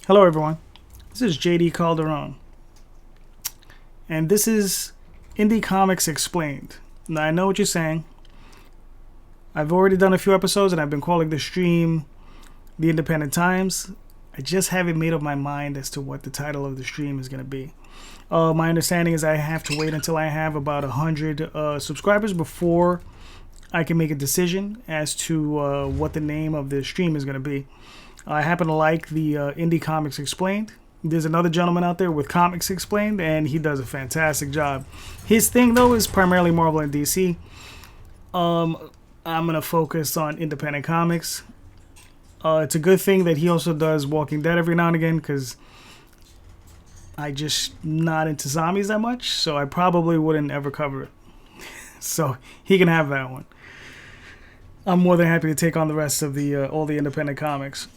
Hello, everyone. This is JD Calderon, and this is Indie Comics Explained. Now, I know what you're saying. I've already done a few episodes, and I've been calling the stream The Independent Times. I just haven't made up my mind as to what the title of the stream is going to be. My understanding is I have to wait until I have about 100 subscribers before I can make a decision as to what the name of the stream is going to be. I happen to like the Indie Comics Explained. There's another gentleman out there with Comics Explained, and he does a fantastic job. His thing, though, is primarily Marvel and DC. I'm going to focus on independent comics. It's a good thing that he also does Walking Dead every now and again, because I just not into zombies that much, so I probably wouldn't ever cover it. So he can have that one. I'm more than happy to take on the rest of the all the independent comics.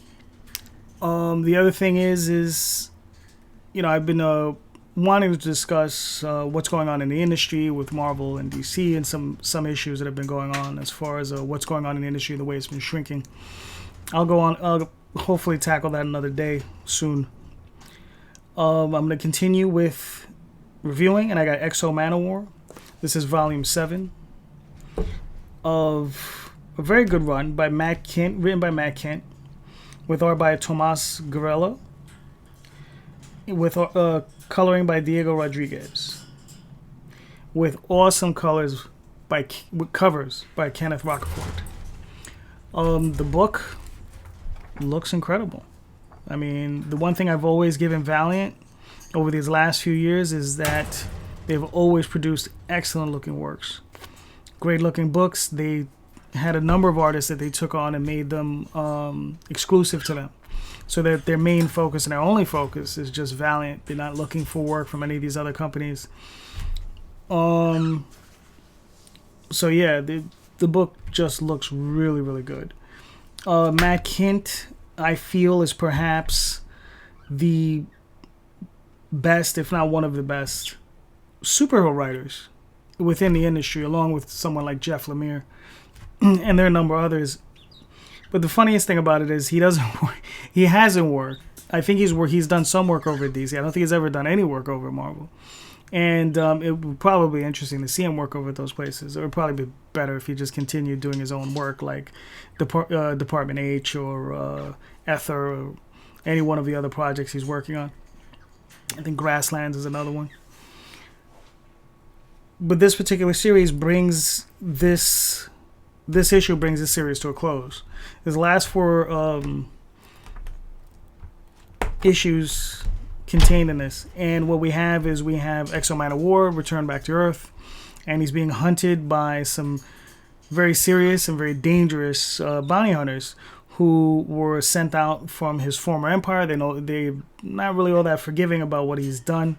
The other thing is I've been wanting to discuss what's going on in the industry with Marvel and DC and some issues that have been going on as far as what's going on in the industry, the way it's been shrinking. I'll hopefully tackle that another day soon. I'm going to continue with reviewing, and I got Exo Manowar. This is volume 7 of a very good run by Matt Kindt, written by Matt Kindt, with art by Tomas Giorello, with coloring by Diego Rodriguez, with awesome colors with covers by Kenneth Rockefort. The book looks incredible. I mean, the one thing I've always given Vaiant over these last few years is that they've always produced excellent looking works, great looking books. They had a number of artists that they took on and made them exclusive to them, so that their main focus and their only focus is just Vaiant. They're not looking for work from any of these other companies. So yeah, the book just looks really, really good. Matt Kindt, I feel, is perhaps the best, if not one of the best, superhero writers within the industry, along with someone like Jeff Lemire. And there are a number of others. But the funniest thing about it is he hasn't worked. I think he's done some work over at DC. I don't think he's ever done any work over at Marvel. And it would probably be interesting to see him work over at those places. It would probably be better if he just continued doing his own work, like Department H or Ether or any one of the other projects he's working on. I think Grasslands is another one. But this particular series brings this issue brings this series to a close. His last 4 issues contained in this, and what we have Exo Manowar returned back to Earth, and he's being hunted by some very serious and very dangerous bounty hunters who were sent out from his former empire. They're not really all that forgiving about what he's done,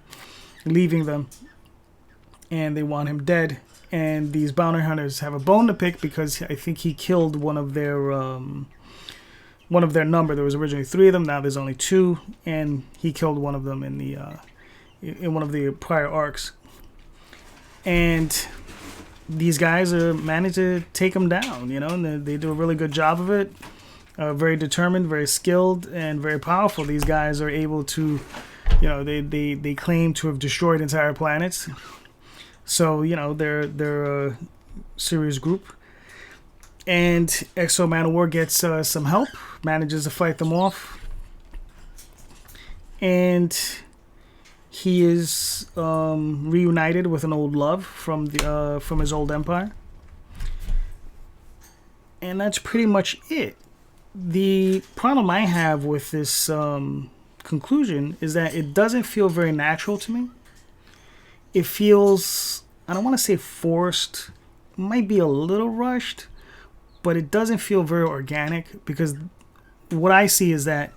leaving them, and they want him dead. And these bounty hunters have a bone to pick because I think he killed one of their number. There was originally 3 of them. Now there's only 2, and he killed one of them in one of the prior arcs. And these guys managed to take him down, and they do a really good job of it. Very determined, very skilled, and very powerful. These guys are able to, they claim to have destroyed entire planets. So, they're a serious group. And Exo Manowar gets some help, manages to fight them off. And he is reunited with an old love from his old empire. And that's pretty much it. The problem I have with this conclusion is that it doesn't feel very natural to me. It feels, I don't want to say forced, it might be a little rushed, but it doesn't feel very organic, because what I see is that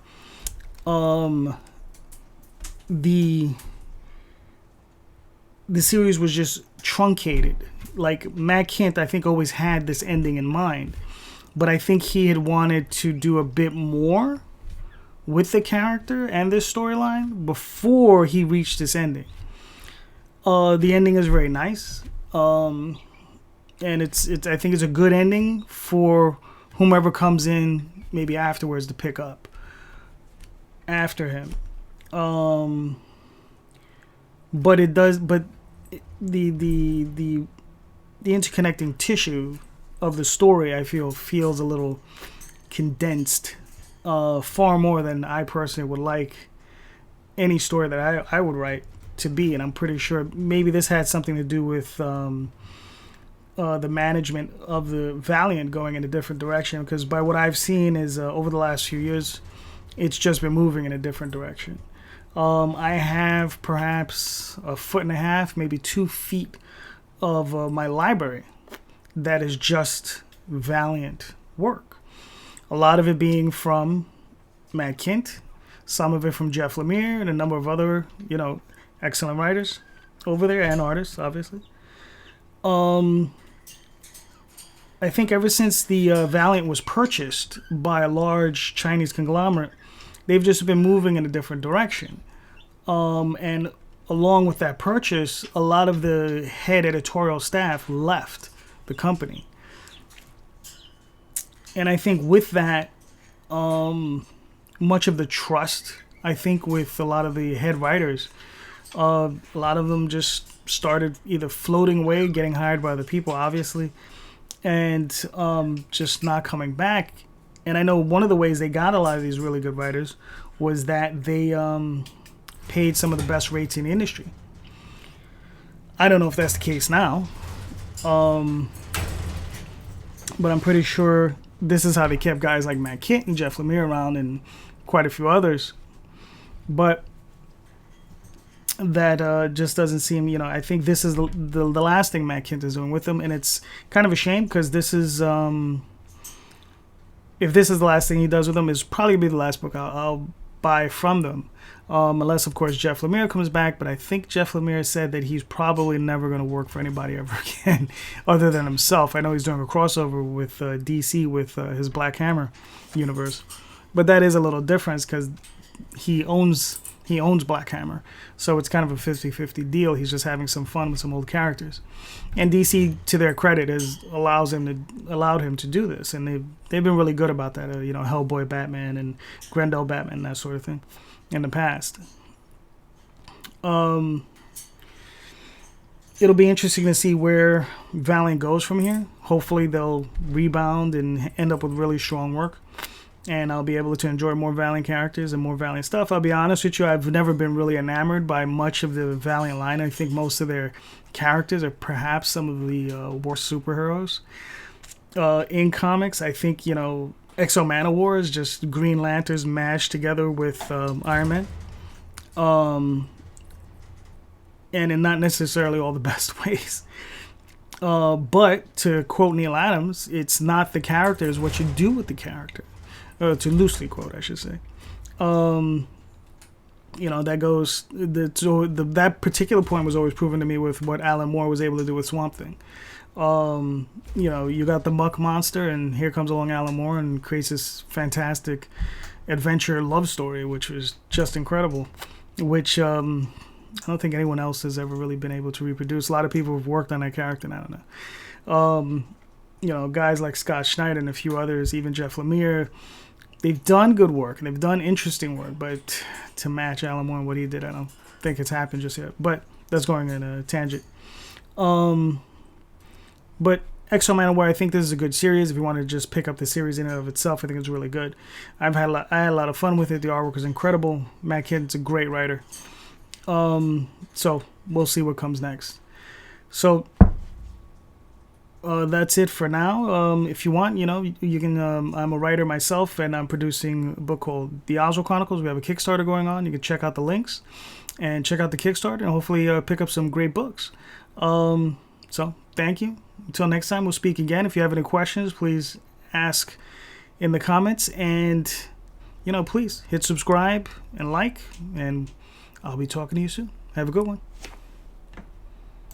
the series was just truncated. Like, Matt Kindt, I think, always had this ending in mind, but I think he had wanted to do a bit more with the character and this storyline before he reached this ending. The ending is very nice, and it's I think it's a good ending for whomever comes in maybe afterwards to pick up. after him. But it does. But the interconnecting tissue of the story, I feel, feels a little condensed, far more than I personally would like any story that I would write to be. And I'm pretty sure maybe this had something to do with the management of the Valiant going in a different direction, because by what I've seen is over the last few years, it's just been moving in a different direction. I have perhaps a foot and a half, maybe 2 feet of my library that is just Valiant work. A lot of it being from Matt Kindt, some of it from Jeff Lemire, and a number of other, excellent writers over there, and artists, obviously. I think ever since the Valiant was purchased by a large Chinese conglomerate, they've just been moving in a different direction. And along with that purchase, a lot of the head editorial staff left the company. And I think with that, much of the trust, I think with a lot of the head writers, a lot of them just started either floating away, getting hired by other people, obviously, and just not coming back. And I know one of the ways they got a lot of these really good writers was that they paid some of the best rates in the industry. I don't know if that's the case now, but I'm pretty sure this is how they kept guys like Matt Kindt and Jeff Lemire around, and quite a few others. But that just doesn't seem, I think this is the last thing Matt Kindt is doing with them, and it's kind of a shame, because this is, if this is the last thing he does with them, it's probably be the last book I'll buy from them, unless of course Jeff Lemire comes back. But I think Jeff Lemire said that he's probably never going to work for anybody ever again other than himself. I know he's doing a crossover with DC with his Black Hammer universe, but that is a little difference because he owns Black Hammer, so it's kind of a 50-50 deal. He's just having some fun with some old characters, and DC, to their credit, has allowed him to do this, and they've been really good about that. Hellboy Batman and Grendel Batman, that sort of thing, in the past. It'll be interesting to see where Valiant goes from here. Hopefully, they'll rebound and end up with really strong work, and I'll be able to enjoy more Valiant characters and more Valiant stuff. I'll be honest with you, I've never been really enamored by much of the Valiant line. I think most of their characters are perhaps some of the worst superheroes in comics. I think, Exo Manowar is just Green Lanterns mashed together with Iron Man. And in not necessarily all the best ways. But to quote Neil Adams, it's not the character, it's what you do with the character. To loosely quote, I should say. That goes. That particular point was always proven to me with what Alan Moore was able to do with Swamp Thing. You got the muck monster, and here comes along Alan Moore and creates this fantastic adventure love story, which was just incredible. Which I don't think anyone else has ever really been able to reproduce. A lot of people have worked on that character, and I don't know. Guys like Scott Schneider and a few others, even Jeff Lemire, they've done good work and they've done interesting work, but to match Alan Moore and what he did, I don't think it's happened just yet. But that's going in a tangent. But Exo Manowar, I think this is a good series. If you want to just pick up the series in and of itself, I think it's really good. I had a lot of fun with it. The artwork was incredible. Matt Kindt's a great writer. So we'll see what comes next. So that's it for now. If you want, you can. I'm a writer myself, and I'm producing a book called The Oswald Chronicles. We have a Kickstarter going on. You can check out the links and check out the Kickstarter, and hopefully pick up some great books. So thank you. Until next time, we'll speak again. If you have any questions, please ask in the comments, and please hit subscribe and like, and I'll be talking to you soon. Have a good one.